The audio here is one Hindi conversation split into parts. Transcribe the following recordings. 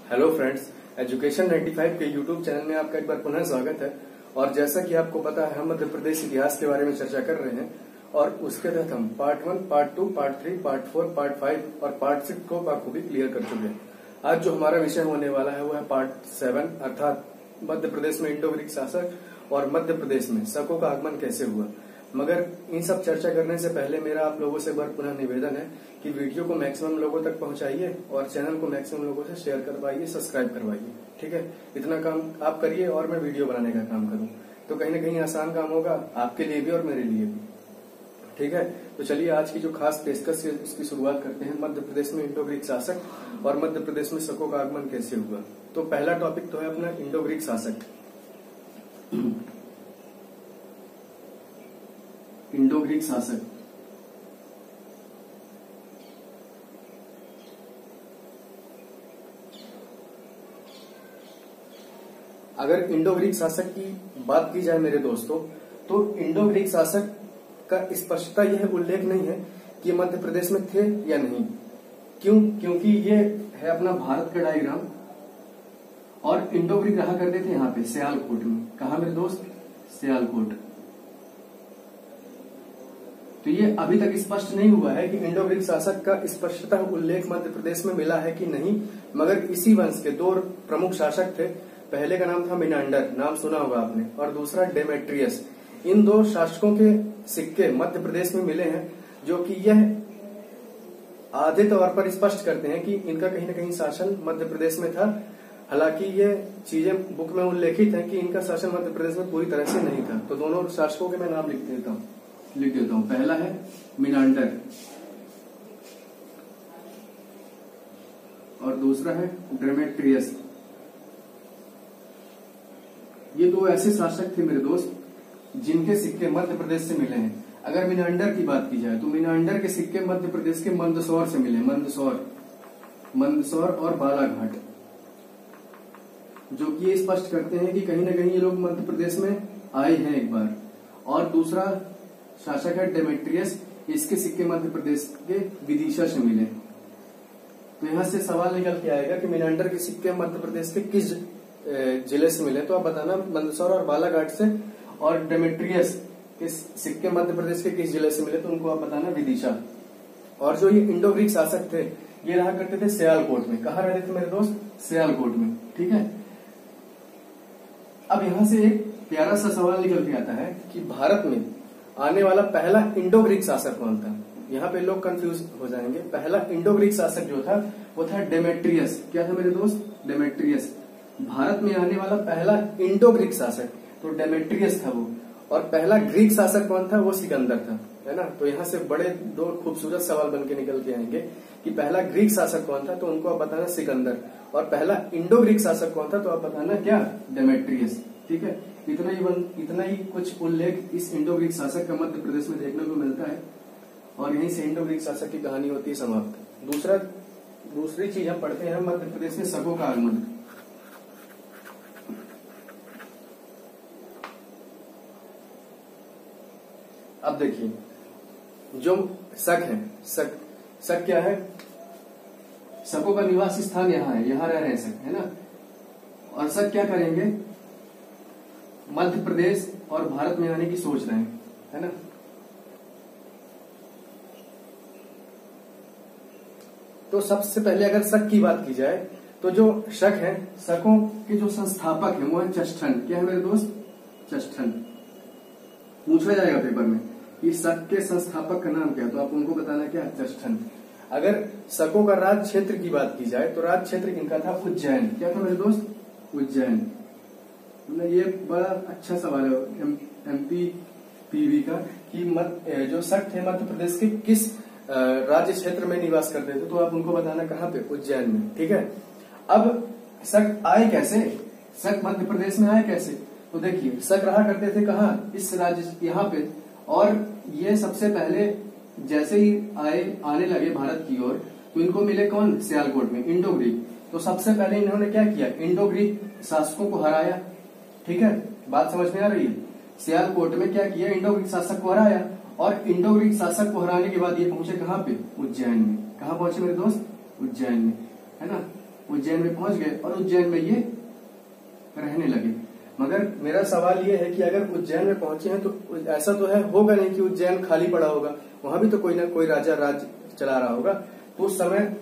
हेलो फ्रेंड्स, एजुकेशन 95 के यूट्यूब चैनल में आपका एक बार पुनः स्वागत है। और जैसा कि आपको पता है, हम मध्य प्रदेश इतिहास के बारे में चर्चा कर रहे हैं और उसके तहत हम part 1, part 2, part 3, part 4, part 5 और पार्ट 6 को बखूबी क्लियर कर चुके हैं। आज जो हमारा विषय होने वाला है वो है पार्ट 7, अर्थात मध्य प्रदेश में इंडो ग्रीक शासक और मध्य प्रदेश में शकों का आगमन कैसे हुआ। मगर इन सब चर्चा करने से पहले मेरा आप लोगों से एक बार पुनः निवेदन है कि वीडियो को मैक्सिमम लोगों तक पहुंचाइए और चैनल को मैक्सिमम लोगों से शेयर करवाइए, सब्सक्राइब करवाइए। ठीक है, इतना काम आप करिए और मैं वीडियो बनाने का काम करूं तो कहीं न कहीं आसान काम होगा आपके लिए भी और मेरे लिए भी। ठीक है, तो चलिए आज की जो खास पेशकश है उसकी शुरुआत करते हैं। मध्य प्रदेश में इंडो ग्रीक शासक और मध्य प्रदेश में शकों का आगमन कैसे हुआ। तो पहला टॉपिक तो है अपना इंडो ग्रीक शासक। इंडो ग्रीक शासक अगर इंडो ग्रीक शासक की बात की जाए मेरे दोस्तों, तो इंडो ग्रीक शासक का स्पष्टता यह उल्लेख नहीं है कि मध्य प्रदेश में थे या नहीं। क्यों? क्योंकि ये है अपना भारत का डायग्राम और इंडो ग्रीक रहा करते थे यहाँ पे सियालकोट में। कहा मेरे दोस्त? सियालकोट। तो ये अभी तक स्पष्ट नहीं हुआ है कि इंडो ग्रीक शासक का स्पष्टता उल्लेख मध्य प्रदेश में मिला है कि नहीं। मगर इसी वंश के दो प्रमुख शासक थे। पहले का नाम था मिनांडर, नाम सुना होगा आपने, और दूसरा डेमेट्रियस। इन दो शासकों के सिक्के मध्य प्रदेश में मिले हैं, जो कि यह आधे तौर पर स्पष्ट करते हैं कि इनका कहीं न कहीं शासन मध्य प्रदेश में था। हालांकि ये चीजें बुक में उल्लेखित है कि इनका शासन मध्य प्रदेश में पूरी तरह से नहीं था। तो दोनों शासकों के मैं नाम लिख देता हूं। पहला है मिनांडर और दूसरा है डेमेट्रियस। ये दो ऐसे शासक थे मेरे दोस्त जिनके सिक्के मध्य प्रदेश से मिले हैं। अगर मिनांडर की बात की जाए तो मिनांडर के सिक्के मध्य प्रदेश के मंदसौर से मिले। मंदसौर और बालाघाट, जो कि ये स्पष्ट करते हैं कि कहीं न कहीं ये लोग मध्य प्रदेश में आए हैं एक बार। और दूसरा शासक है डेमेट्रियस, इसके सिक्के मध्य प्रदेश के विदिशा से मिले। तो यहां से सवाल निकल के आएगा कि मिनांडर के सिक्के मध्य प्रदेश के किस जिले से मिले, तो आप बताना मंदसौर और बालाघाट से। और डेमेट्रियस के सिक्के मध्य प्रदेश के किस जिले से मिले, तो उनको आप बताना विदिशा। और जो ये इंडो ग्रीक शासक थे ये रहा करते थे सियालकोट में। कहा रहते थे मेरे दोस्त? सियालकोट में। ठीक है, अब यहां से एक प्यारा सा सवाल निकल के आता है कि भारत में आने वाला पहला इंडो ग्रीक शासक कौन था। यहाँ पे लोग कंफ्यूज हो जाएंगे। पहला इंडो ग्रीक शासक जो था वो था डेमेट्रियस। क्या था मेरे दोस्त? डेमेट्रियस। भारत में आने वाला पहला इंडो ग्रीक शासक तो डेमेट्रियस था वो। और पहला ग्रीक शासक कौन था? वो सिकंदर था, है ना। तो यहाँ से बड़े दो खूबसूरत सवाल बन के निकल के आएंगे कि पहला ग्रीक शासक कौन था, तो उनको आप बताना सिकंदर। और पहला इंडो ग्रीक शासक कौन था, तो आप बताना क्या? डेमेट्रियस। ठीक है, इतना ही कुछ उल्लेख इस इंडो ग्रीक शासक का मध्य प्रदेश में देखने को मिलता है और यहीं से इंडो ग्रीक शासक की कहानी होती है समाप्त। दूसरी चीज हम पढ़ते हैं मध्य प्रदेश में शकों का आगमन। अब देखिए, जो शक है, शक क्या है? शकों का निवास स्थान यहाँ है, यहाँ रह रहे हैं शक, है ना। और शक क्या करेंगे? मध्य प्रदेश और भारत में आने की सोच रहे हैं, है ना। तो सबसे पहले अगर शक की बात की जाए तो जो शक है, शकों के जो संस्थापक है वो है चष्ठन। क्या है मेरे दोस्त? चष्ठन। पूछा जाएगा पेपर में कि शक के संस्थापक का नाम क्या है, तो आप उनको बताना क्या? चष्ठन। अगर शकों का राज क्षेत्र की बात की जाए तो राज क्षेत्र इनका था उज्जैन। क्या था मेरे दोस्त? उज्जैन। ये बड़ा अच्छा सवाल है एमपी पीवी का कि जो शक थे मध्य प्रदेश के किस राज्य क्षेत्र में निवास करते थे, तो आप उनको बताना कहाँ पे? उज्जैन में। ठीक है, अब शक आए कैसे? शक मध्य प्रदेश में आए कैसे? तो देखिए, शक रहा करते थे कहाँ? इस राज्य यहाँ पे। और ये सबसे पहले जैसे ही आने लगे भारत की ओर तो इनको मिले कौन? सियालकोट में इंडो ग्रीक। तो सबसे पहले इन्होंने क्या किया? इंडो ग्रीक शासकों को हराया। ठीक है, बात समझ में आ रही है? सियालकोट में क्या किया? इंडो ग्रीक शासक को हराया। और इंडो ग्रीक शासक को हराने के बाद ये पहुंचे कहाँ पे? उज्जैन में। कहाँ पहुंचे मेरे दोस्त? उज्जैन में, है ना। उज्जैन में पहुंच गए और उज्जैन में ये रहने लगे। मगर मेरा सवाल ये है कि अगर उज्जैन में पहुंचे हैं तो ऐसा तो है होगा नहीं कि उज्जैन खाली पड़ा होगा, वहां भी तो कोई ना कोई राजा राज्य चला रहा होगा। तो उस समय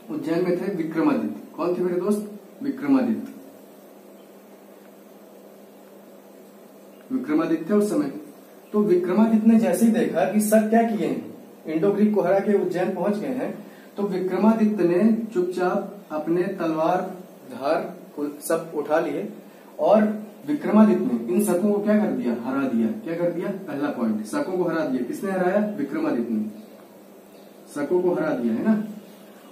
उज्जैन में थे विक्रमादित्य। कौन थे मेरे दोस्त? विक्रमादित्य। विक्रमादित्य उस समय। तो विक्रमादित्य ने जैसे ही देखा कि सर क्या किए हैं, इंडो ग्रीक को हरा के उज्जैन पहुंच गए हैं, तो विक्रमादित्य ने चुपचाप अपने तलवार धार को सब उठा लिए और विक्रमादित्य ने इन शकों को क्या कर दिया? हरा दिया। क्या कर दिया? पहला पॉइंट, शकों को हरा दिया। किसने हराया? विक्रमादित्य ने शकों को हरा दिया, है ना।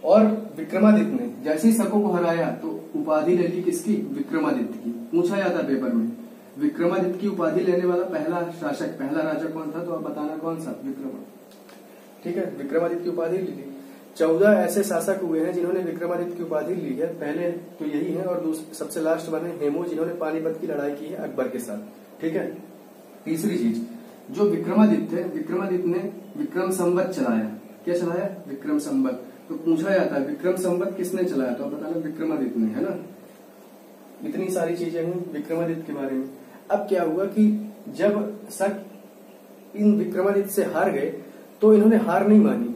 और विक्रमादित्य ने जैसे ही शकों को हराया तो उपाधि ले ली किसकी? विक्रमादित्य की। पूछा जाता पेपर में विक्रमादित्य की उपाधि लेने वाला पहला शासक, पहला राजा कौन था? तो आप बताना कौन सा? विक्रमादित्य। ठीक है, विक्रमादित्य की उपाधि ली थी। 14 ऐसे शासक हुए हैं जिन्होंने विक्रमादित्य की उपाधि ली है। पहले तो यही है और सबसे लास्ट बने हेमू, जिन्होंने पानीपत की लड़ाई की है अकबर के साथ। ठीक है। तीसरी चीज, जो विक्रमादित्य थे, विक्रमादित्य ने विक्रम संवत चलाया। क्या चलाया? विक्रम संवत। तो पूछा जाता है विक्रम संवत किसने चलाया? तो बताना विक्रमादित्य ने, है ना। इतनी सारी चीजें हैं विक्रमादित्य के बारे में। अब क्या हुआ कि जब शक इन विक्रमादित्य से हार गए तो इन्होंने हार नहीं मानी।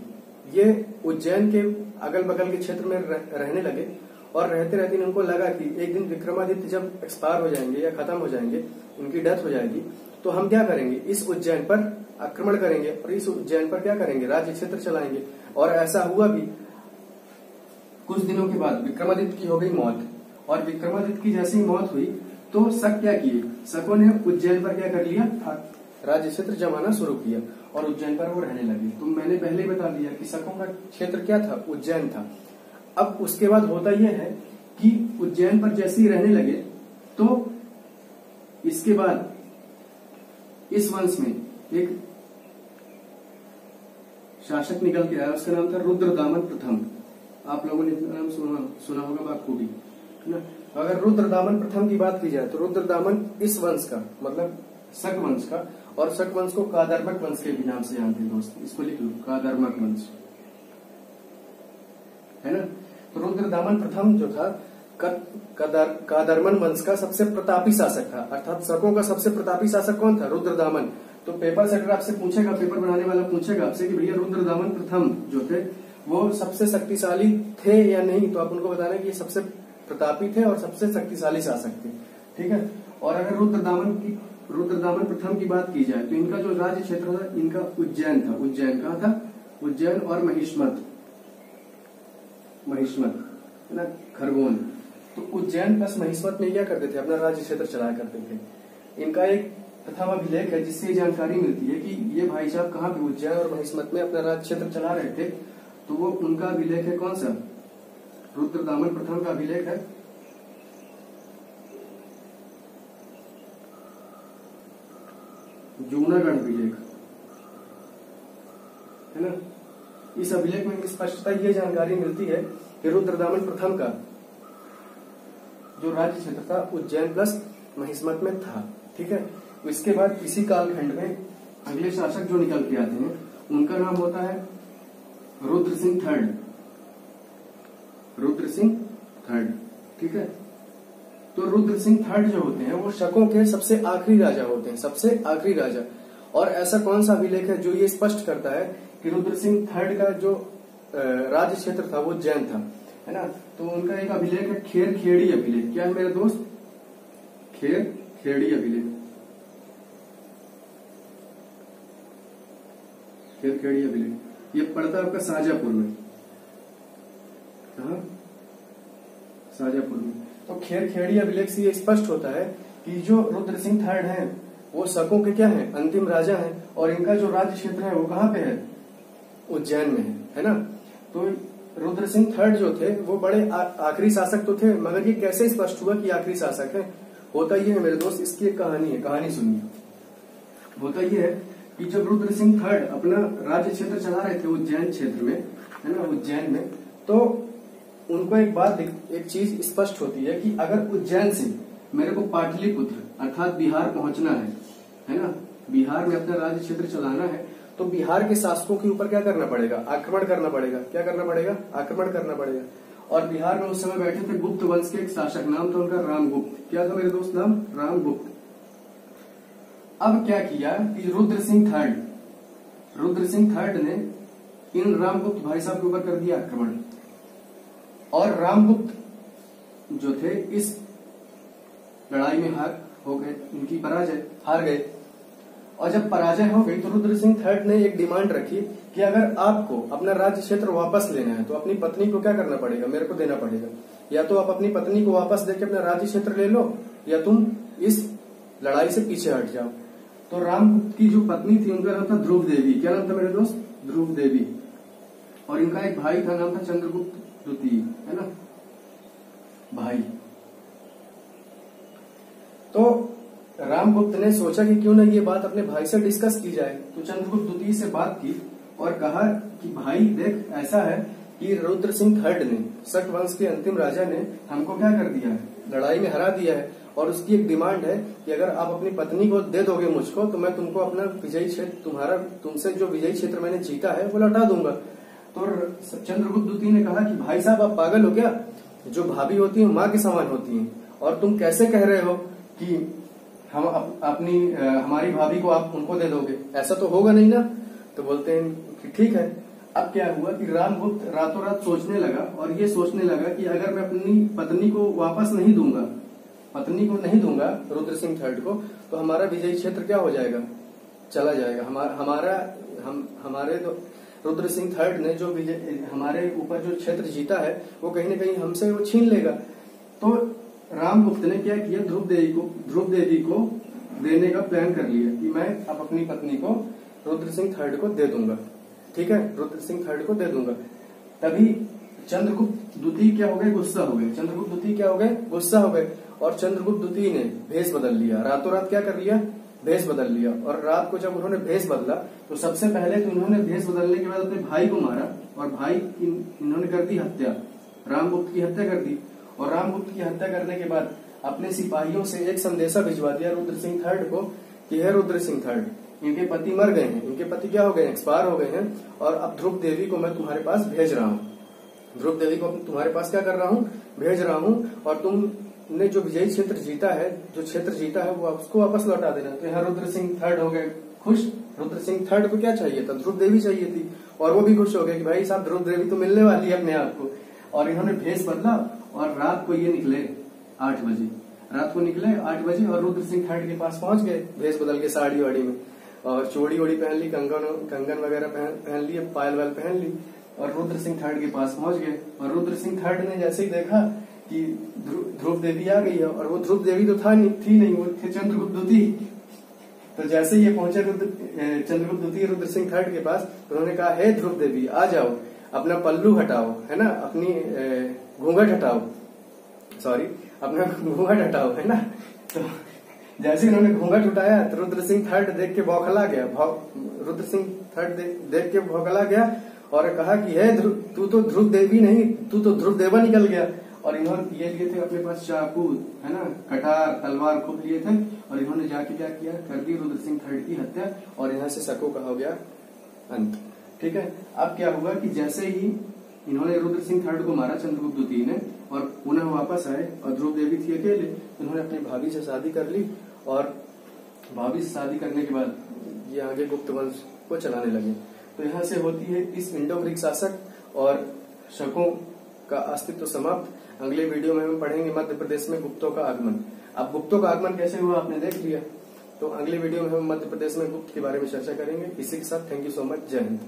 ये उज्जैन के अगल बगल के क्षेत्र में रहने लगे और रहते रहते इनको लगा कि एक दिन विक्रमादित्य जब एक्सपायर हो जाएंगे या खत्म हो जाएंगे, उनकी डेथ हो जाएगी, तो हम क्या करेंगे? इस उज्जैन पर आक्रमण करेंगे और इस उज्जैन पर क्या करेंगे? राज्य क्षेत्र चलाएंगे। और ऐसा हुआ भी। कुछ दिनों के बाद विक्रमादित्य की हो गई मौत और विक्रमादित्य की जैसे ही मौत हुई तो शक क्या किए? शकों ने उज्जैन पर क्या कर लिया? राज्य क्षेत्र जमाना शुरू किया और उज्जैन पर वो रहने लगे। तो मैंने पहले ही बता दिया कि शकों का क्षेत्र क्या था? उज्जैन था। अब उसके बाद होता यह है कि उज्जैन पर जैसे ही रहने लगे तो इसके बाद इस वंश में एक शासक निकल के आया, उसका नाम था रुद्रदामन प्रथम। आप लोगों ने नाम सुना होगा बाखूबी, है ना। अगर रुद्रदामन प्रथम की बात की जाए तो रुद्रदामन इस वंश का मतलब शक वंश का, और शक वंश को कादर्मक वंश के भी नाम से जानते हैं दोस्त, इसको लिख लो, कादर्मक वंश, है ना। तो रुद्रदामन प्रथम जो था कादर्मन वंश का सबसे प्रतापी शासक था, अर्थात शकों का सबसे प्रतापी शासक कौन था? रुद्रदामन। तो पेपर सेटर आपसे पूछेगा, पेपर बनाने वाला पूछेगा आपसे कि भैया रुद्रदामन प्रथम जो थे वो सबसे शक्तिशाली थे या नहीं, तो आप उनको बताना कि ये सबसे प्रतापी थे और सबसे शक्तिशाली शासक थे। ठीक है। और अगर रुद्रदामन प्रथम की बात की जाए तो इनका जो राज्य क्षेत्र था, इनका उज्जैन था। उज्जैन कहाँ था? उज्जैन और महिष्मत, है ना, खरगोन। तो उज्जैन प्लस महिष्मत में क्या करते थे? अपना राज्य क्षेत्र चलाया करते थे। इनका एक प्रथम अभिलेख है जिससे जानकारी मिलती है कि ये भाई साहब कहाँ पे उज्जैन और महिष्मत में अपना राज्य क्षेत्र चला रहे थे। तो वो उनका अभिलेख है कौन सा? रुद्रदामन प्रथम का अभिलेख है जूनागढ़ अभिलेख, है ना। इस अभिलेख में स्पष्टता ये जानकारी मिलती है कि रुद्रदामन प्रथम का जो राज्य क्षेत्र था उज्जैन प्लस महिष्मत में था। ठीक है। इसके बाद इसी कालखंड में अगले शासक जो निकल के आते हैं उनका नाम होता है रुद्र सिंह थर्ड। रुद्र सिंह थर्ड। ठीक है। तो रुद्र सिंह थर्ड जो होते हैं वो शकों के सबसे आखिरी राजा होते हैं, सबसे आखिरी राजा। और ऐसा कौन सा अभिलेख है जो ये स्पष्ट करता है कि रुद्र सिंह थर्ड का जो राज्य क्षेत्र था वो उज्जैन था, है ना। तो उनका एक अभिलेख है खेर खेड़ी अभिलेख। क्या है मेरे दोस्त? खेर खेड़ी अभिलेख। खेर खेड़ी अभिलेख ये पड़ता है आपका शाजापुर में। कहाँ? शाजापुर में। तो खेर खेड़ी अभिलेख से ये स्पष्ट होता है कि जो रुद्र सिंह थर्ड हैं वो शकों के क्या हैं? अंतिम राजा हैं। और इनका जो राज्य क्षेत्र है वो कहाँ पे है? उज्जैन में है ना। तो रुद्र सिंह थर्ड जो थे वो बड़े आखिरी शासक तो थे, मगर ये कैसे स्पष्ट हुआ कि आखिरी शासक है? होता ये है मेरे दोस्त, इसकी एक कहानी है, कहानी सुनिए। होता ये है कि जब रुद्र सिंह थर्ड अपना राज्य क्षेत्र चला रहे थे उज्जैन क्षेत्र में, है ना, उज्जैन में, तो उनको एक चीज स्पष्ट होती है कि अगर उज्जैन से मेरे को पाटलिपुत्र अर्थात बिहार पहुंचना है ना, बिहार में अपना राज्य क्षेत्र चलाना है, तो बिहार के शासकों के ऊपर क्या करना पड़ेगा? आक्रमण करना पड़ेगा। क्या करना पड़ेगा? आक्रमण करना पड़ेगा। और बिहार में उस समय बैठे थे गुप्त वंश के एक शासक, नाम था उनका रामगुप्त। क्या था मेरे दोस्त नाम? रामगुप्त। अब क्या किया कि रुद्र सिंह थर्ड ने इन रामगुप्त भाई साहब के ऊपर कर दिया आक्रमण, और रामगुप्त जो थे इस लड़ाई में हार हो गए, उनकी हार गए। और जब पराजय हो गई तो रुद्र सिंह थर्ड ने एक डिमांड रखी कि अगर आपको अपना राज्य क्षेत्र वापस लेना है तो अपनी पत्नी को क्या करना पड़ेगा? मेरे को देना पड़ेगा। या तो आप अपनी पत्नी को वापस देके अपना राज्य क्षेत्र ले लो, या तुम इस लड़ाई से पीछे हट जाओ। तो रामगुप्त की जो पत्नी थी उनका नाम था ध्रुव देवी। क्या नाम था मेरे दोस्त? ध्रुव देवी। और इनका एक भाई था, नाम था चंद्रगुप्त द्वितीय, है ना भाई। तो रामगुप्त ने सोचा कि क्यों ना ये बात अपने भाई से डिस्कस की जाए। तो चंद्रगुप्त द्वितीय से बात की और कहा कि भाई देख, ऐसा है कि रुद्र सिंह थर्ड ने, शक वंश के अंतिम राजा ने हमको क्या कर दिया है? लड़ाई में हरा दिया है, और उसकी एक डिमांड है कि अगर आप अपनी पत्नी को दे दोगे मुझको तो मैं तुमको अपना विजयी क्षेत्र, तुमसे जो विजयी क्षेत्र मैंने जीता है वो लौटा दूंगा। तो चंद्रगुप्त द्वितीय ने कहा कि भाई साहब आप पागल हो क्या? जो भाभी होती है माँ के समान होती है, और तुम कैसे कह रहे हो कि हम हमारी भाभी को आप उनको दे दोगे? ऐसा तो होगा नहीं ना। तो बोलते हैं कि ठीक है। अब क्या हुआ कि रामगुप्त रातों रात सोचने लगा, और ये सोचने लगा कि अगर मैं अपनी पत्नी को वापस नहीं दूंगा, रुद्र सिंह थर्ड को, तो हमारा विजयी क्षेत्र क्या हो जाएगा? चला जाएगा। हमारे तो रुद्र सिंह थर्ड ने जो हमारे ऊपर जो क्षेत्र जीता है वो कहीं न कहीं हमसे वो छीन लेगा। तो रामगुप्त ने क्या किया? ध्रुव देवी को देने का प्लान कर लिया कि मैं अब अपनी पत्नी को रुद्र सिंह थर्ड को दे दूंगा। ठीक है, रुद्र सिंह थर्ड को दे दूंगा। तभी चंद्रगुप्त द्वितीय क्या हो गए? गुस्सा हो गए। और चंद्रगुप्त द्वितीय ने भेष बदल लिया, रातों रात क्या कर लिया? भेष बदल लिया। और रात को जब उन्होंने भेष बदला तो सबसे पहले तो इन्होंने भेष बदलने के बाद अपने भाई को मारा, और भाई इन्होंने कर दी हत्या, रामगुप्त की हत्या कर दी। और रामगुप्त की हत्या करने के बाद अपने सिपाहियों से एक संदेशा भिजवा दिया रुद्र सिंह थर्ड को कि हे रुद्र सिंह थर्ड, इनके पति मर गए हैं, इनके पति क्या हो गए? एक्सपायर हो गए हैं, और अब ध्रुव देवी को मैं तुम्हारे पास भेज रहा हूँ। ध्रुव देवी को तुम्हारे पास क्या कर रहा हूँ? भेज रहा हूँ, और तुमने जो विजयी क्षेत्र जीता है, वो उसको वापस लौटा देना। तो यहाँ रुद्र सिंह थर्ड हो गए खुश। रुद्र सिंह थर्ड को क्या चाहिए था? ध्रुव देवी चाहिए थी, और वो भी खुश हो गए कि भाई साहब ध्रुव देवी तो मिलने वाली है अपने आप को। और इन्होंने भेष बदला, और रात को ये निकले 8 बजे, और रुद्र सिंह थर्ड के पास पहुंच गए भेष बदल के, साड़ी वाड़ी में, और चोड़ी वोड़ी पहन ली, कंगन वगैरह पहन लिए, पायल वायल पहन ली, और रुद्र सिंह थर्ड के पास पहुंच गए। और रुद्र सिंह थर्ड ने जैसे ही देखा कि ध्रुव देवी आ गई है, और वो ध्रुव देवी तो थी नहीं, वो थे चंद्रगुप्त द्वितीय। तो जैसे ही ये पहुंचे चंद्रगुप्त द्वितीय रुद्र सिंह थर्ड के पास, उन्होंने कहा हे ध्रुव देवी आ जाओ, अपना पल्लू हटाओ, है ना, अपनी घूंघट हटाओ, है ना। तो जैसे इन्होंने घूंघट उठाया तो रुद्र सिंह थर्ड देख के बौखला गया, और कहा कि हे तू तो ध्रुव देवी नहीं, तू तो ध्रुव देवा निकल गया। और इन्होंने ये लिए थे अपने पास चाकू, है ना, कटार, तलवार खूब लिए थे, और इन्होंने जाके क्या किया? कर दी रुद्र सिंह थर्ड की हत्या, और यहाँ से शकों का हो गया अंत। ठीक है। अब क्या हुआ कि जैसे ही इन्होंने रुद्र सिंह थर्ड को मारा चंद्रगुप्त द्वितीय ने, और पुनः वापस आए, और ध्रुव देवी थी अकेले, इन्होंने अपनी भाभी से शादी कर ली, और भाभी से शादी करने के बाद ये आगे गुप्त वंश को चलाने लगे। तो यहाँ से होती है इस इंडो ग्रीक शासक और शकों का अस्तित्व समाप्त। अगले वीडियो में हम पढ़ेंगे मध्य प्रदेश में गुप्तों का आगमन। अब गुप्तों का आगमन कैसे हुआ आपने देख लिया, तो अगले वीडियो में हम मध्य प्रदेश में गुप्त के बारे में चर्चा करेंगे। इसी के साथ थैंक यू सो मच, जय हिंद।